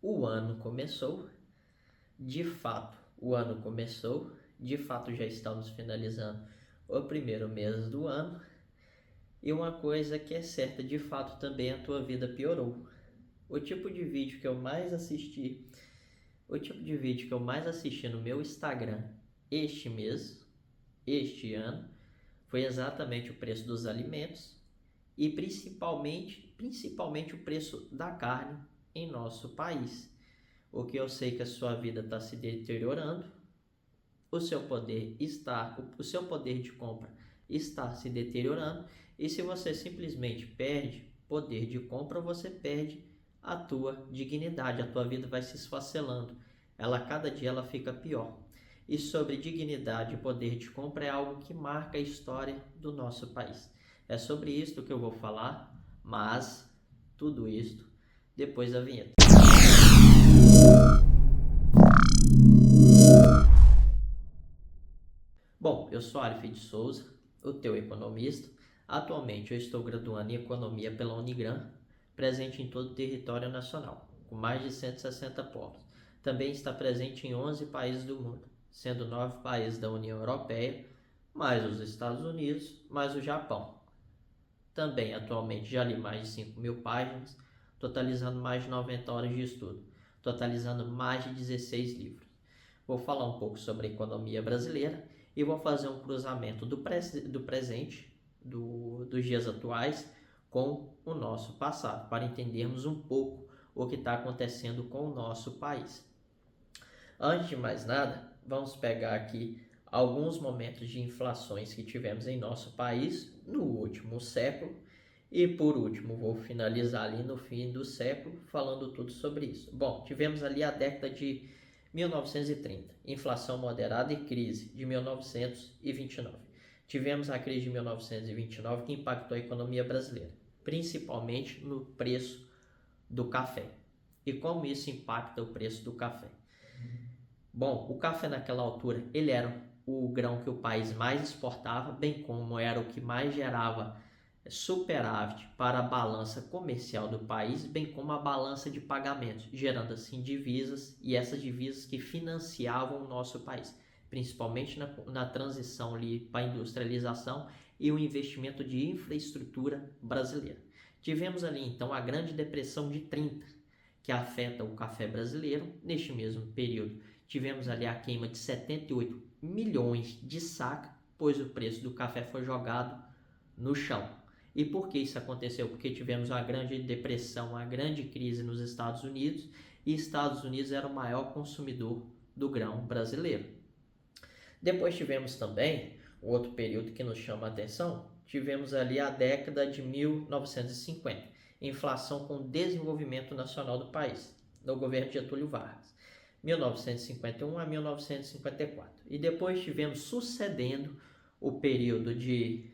o ano começou, de fato, de fato já estamos finalizando o primeiro mês do ano, e uma coisa que é certa, de fato também a tua vida piorou. O tipo de vídeo que eu mais assisti, no meu Instagram este ano, foi exatamente o preço dos alimentos e principalmente o preço da carne em nosso país. O que eu sei que a sua vida está se deteriorando, o seu poder de compra está se deteriorando, e se você simplesmente perde poder de compra, você perde a tua dignidade, a tua vida vai se esfacelando, cada dia ela fica pior. E sobre dignidade e poder de compra é algo que marca a história do nosso país. É sobre isso que eu vou falar, mas tudo isto depois da vinheta. Bom, eu sou Arif de Souza, o teu economista. Atualmente eu estou graduando em Economia pela Unigran, presente em todo o território nacional, com mais de 160 polos. Também está presente em 11 países do mundo, sendo 9 países da União Europeia, mais os Estados Unidos, mais o Japão. Também atualmente já li mais de 5.000 páginas, totalizando mais de 90 horas de estudo, totalizando mais de 16 livros. Vou falar um pouco sobre a economia brasileira e vou fazer um cruzamento do presente, dos dias atuais, com o nosso passado, para entendermos um pouco o que está acontecendo com o nosso país. Antes de mais nada, vamos pegar aqui alguns momentos de inflações que tivemos em nosso país no último século. E por último, vou finalizar ali no fim do século falando tudo sobre isso. Bom, tivemos ali a década de 1930, inflação moderada e crise de 1929. Tivemos a crise de 1929 que impactou a economia brasileira, principalmente no preço do café. E como isso impacta o preço do café? Bom, o café naquela altura, ele era o grão que o país mais exportava, bem como era o que mais gerava superávit para a balança comercial do país, bem como a balança de pagamentos, gerando assim divisas, e essas divisas que financiavam o nosso país, principalmente na transição ali para a industrialização e o investimento de infraestrutura brasileira. Tivemos ali então a Grande Depressão de 30, que afeta o café brasileiro. Neste mesmo período, tivemos ali a queima de 78 milhões de sacas, pois o preço do café foi jogado no chão. E por que isso aconteceu? Porque tivemos uma grande depressão, uma grande crise nos Estados Unidos, e Estados Unidos era o maior consumidor do grão brasileiro. Depois tivemos também outro período que nos chama a atenção, tivemos ali a década de 1950, inflação com desenvolvimento nacional do país, no governo de Getúlio Vargas, 1951 a 1954. E depois tivemos, sucedendo o período de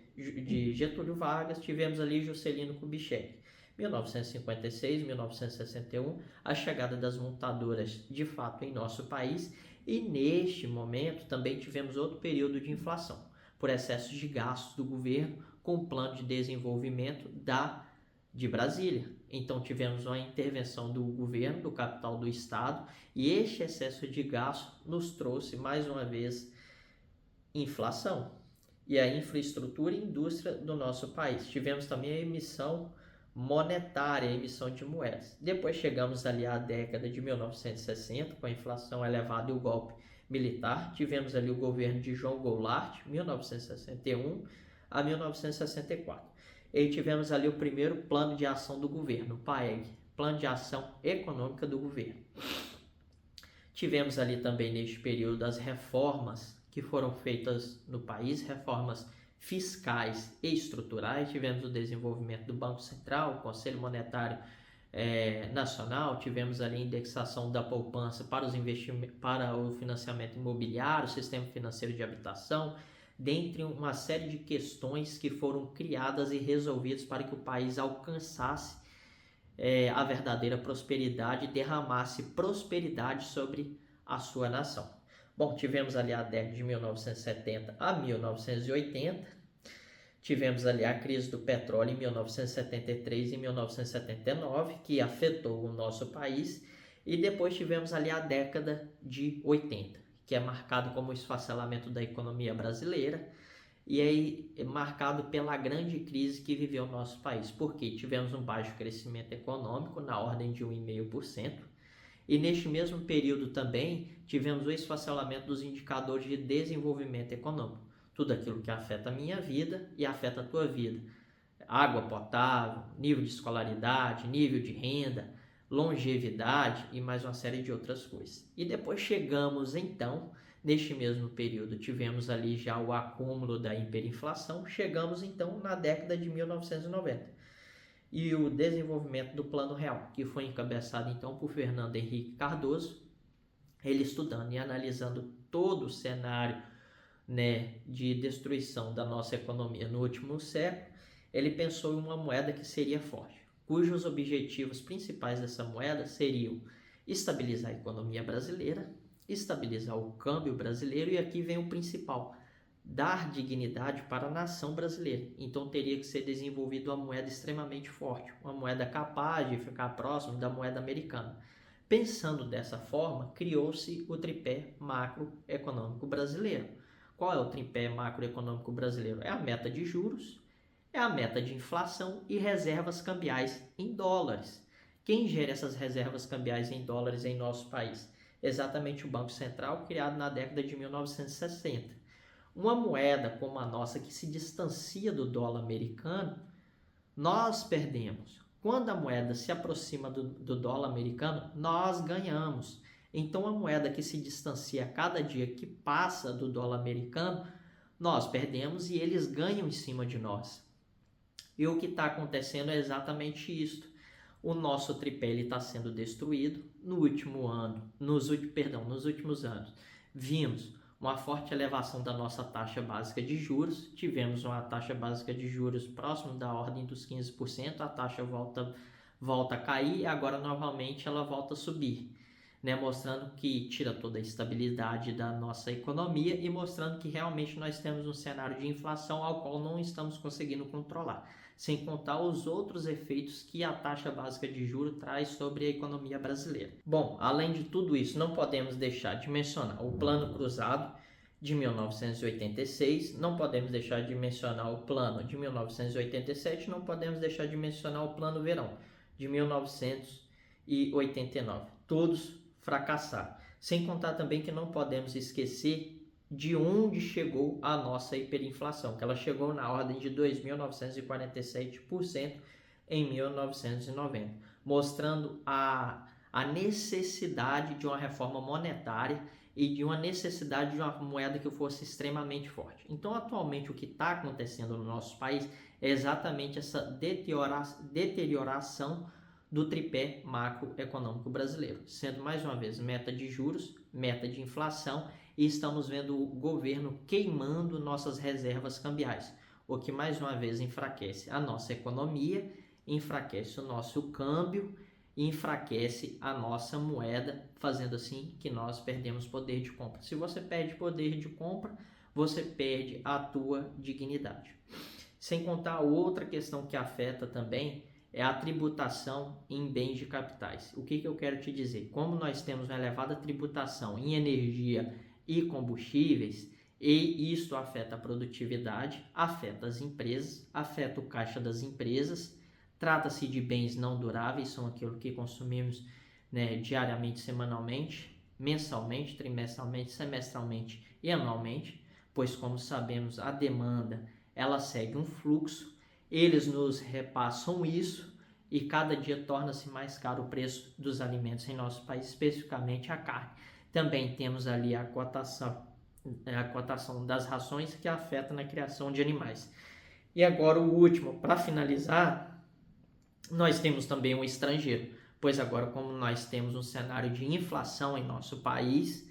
Getúlio Vargas, tivemos ali Juscelino Kubitschek, 1956, 1961, a chegada das montadoras de fato em nosso país, e neste momento também tivemos outro período de inflação, por excessos de gastos do governo com o plano de desenvolvimento de Brasília. Então tivemos uma intervenção do governo, do capital do Estado, e este excesso de gasto nos trouxe mais uma vez inflação. E a infraestrutura e indústria do nosso país. Tivemos também a emissão monetária, a emissão de moedas. Depois chegamos ali à década de 1960, com a inflação elevada e o golpe militar. Tivemos ali o governo de João Goulart, 1961 a 1964. E tivemos ali o primeiro plano de ação do governo, o PAEG, Plano de Ação Econômica do Governo. Tivemos ali também neste período as reformas que foram feitas no país, reformas fiscais e estruturais. Tivemos o desenvolvimento do Banco Central, o Conselho Monetário Nacional, tivemos ali a indexação da poupança para o financiamento imobiliário, o sistema financeiro de habitação, dentre uma série de questões que foram criadas e resolvidas para que o país alcançasse a verdadeira prosperidade e derramasse prosperidade sobre a sua nação. Bom, tivemos ali a década de 1970 a 1980, tivemos ali a crise do petróleo em 1973 e 1979, que afetou o nosso país, E depois tivemos ali a década de 80, que é marcado como o esfacelamento da economia brasileira, e aí é marcado pela grande crise que viveu o nosso país, porque tivemos um baixo crescimento econômico, na ordem de 1,5%, e neste mesmo período também tivemos o esfacelamento dos indicadores de desenvolvimento econômico, tudo aquilo que afeta a minha vida e afeta a tua vida. Água potável, nível de escolaridade, nível de renda, longevidade e mais uma série de outras coisas. E depois chegamos então, neste mesmo período, tivemos ali já o acúmulo da hiperinflação, chegamos então na década de 1990. E o desenvolvimento do Plano Real, que foi encabeçado então por Fernando Henrique Cardoso, ele estudando e analisando todo o cenário, né, de destruição da nossa economia no último século, ele pensou em uma moeda que seria forte, cujos objetivos principais dessa moeda seriam estabilizar a economia brasileira, estabilizar o câmbio brasileiro, e aqui vem o principal: dar dignidade para a nação brasileira. Então teria que ser desenvolvida uma moeda extremamente forte, uma moeda capaz de ficar próximo da moeda americana. Pensando dessa forma, criou-se o tripé macroeconômico brasileiro. Qual é o tripé macroeconômico brasileiro? É a meta de juros, é a meta de inflação e reservas cambiais em dólares. Quem gera essas reservas cambiais em dólares em nosso país? Exatamente o Banco Central, criado na década de 1960. Uma moeda como a nossa, que se distancia do dólar americano, nós perdemos. Quando a moeda se aproxima do dólar americano, nós ganhamos. Então, a moeda que se distancia a cada dia que passa do dólar americano, nós perdemos e eles ganham em cima de nós. E o que está acontecendo é exatamente isto. O nosso tripé está sendo destruído. Nos últimos anos, vimos uma forte elevação da nossa taxa básica de juros. Tivemos uma taxa básica de juros próximo da ordem dos 15%, a taxa volta a cair e agora novamente ela volta a subir, né? Mostrando que tira toda a estabilidade da nossa economia e mostrando que realmente nós temos um cenário de inflação ao qual não estamos conseguindo controlar, sem contar os outros efeitos que a taxa básica de juros traz sobre a economia brasileira. Bom, além de tudo isso, não podemos deixar de mencionar o Plano Cruzado de 1986, não podemos deixar de mencionar o Plano de 1987, não podemos deixar de mencionar o Plano Verão de 1989. Todos fracassaram. Sem contar também que não podemos esquecer de onde chegou a nossa hiperinflação, que ela chegou na ordem de 2.947% em 1990, mostrando a necessidade de uma reforma monetária e de uma necessidade de uma moeda que fosse extremamente forte. Então, atualmente, o que está acontecendo no nosso país é exatamente essa deterioração do tripé macroeconômico brasileiro, sendo mais uma vez meta de juros, meta de inflação, e estamos vendo o governo queimando nossas reservas cambiais, o que mais uma vez enfraquece a nossa economia, enfraquece o nosso câmbio e enfraquece a nossa moeda, fazendo assim que nós perdemos poder de compra. Se você perde poder de compra, você perde a tua dignidade. Sem contar outra questão que afeta também é a tributação em bens de capitais. O que eu quero te dizer? Como nós temos uma elevada tributação em energia e combustíveis, e isto afeta a produtividade, afeta as empresas, afeta o caixa das empresas. Trata-se de bens não duráveis, são aquilo que consumimos, né, diariamente, semanalmente, mensalmente, trimestralmente, semestralmente e anualmente, pois, como sabemos, a demanda ela segue um fluxo, eles nos repassam isso e cada dia torna-se mais caro o preço dos alimentos em nosso país, especificamente a carne. Também temos ali a cotação das rações, que afeta na criação de animais. E agora o último, para finalizar, nós temos também o estrangeiro, pois agora, como nós temos um cenário de inflação em nosso país,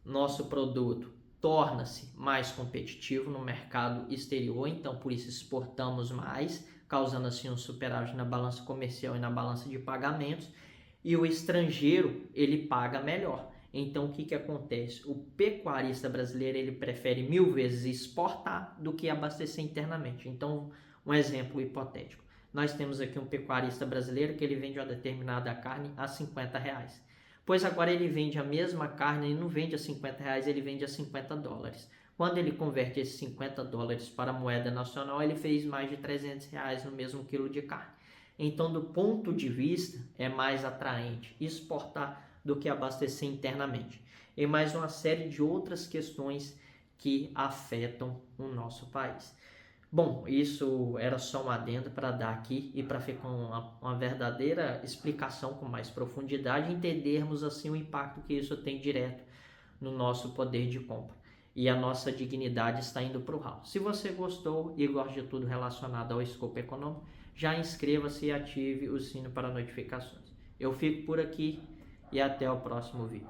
nosso produto torna-se mais competitivo no mercado exterior, então por isso exportamos mais, causando assim um superávit na balança comercial e na balança de pagamentos, e o estrangeiro ele paga melhor. Então o que acontece? O pecuarista brasileiro ele prefere 1000 vezes exportar do que abastecer internamente. Então, um exemplo hipotético: nós temos aqui um pecuarista brasileiro que ele vende uma determinada carne a R$50. pois agora ele vende a mesma carne e não vende a R$ 50, ele vende a US$ 50. Quando ele converte esses US$ 50 para moeda nacional, ele fez mais de R$ 300 no mesmo quilo de carne. Então, do ponto de vista, é mais atraente exportar do que abastecer internamente. E mais uma série de outras questões que afetam o nosso país. Bom, isso era só um adendo para dar aqui e para ficar uma verdadeira explicação com mais profundidade, entendermos assim o impacto que isso tem direto no nosso poder de compra. E a nossa dignidade está indo para o ralo. Se você gostou e gosta de tudo relacionado ao escopo econômico, já inscreva-se e ative o sino para notificações. Eu fico por aqui e até o próximo vídeo.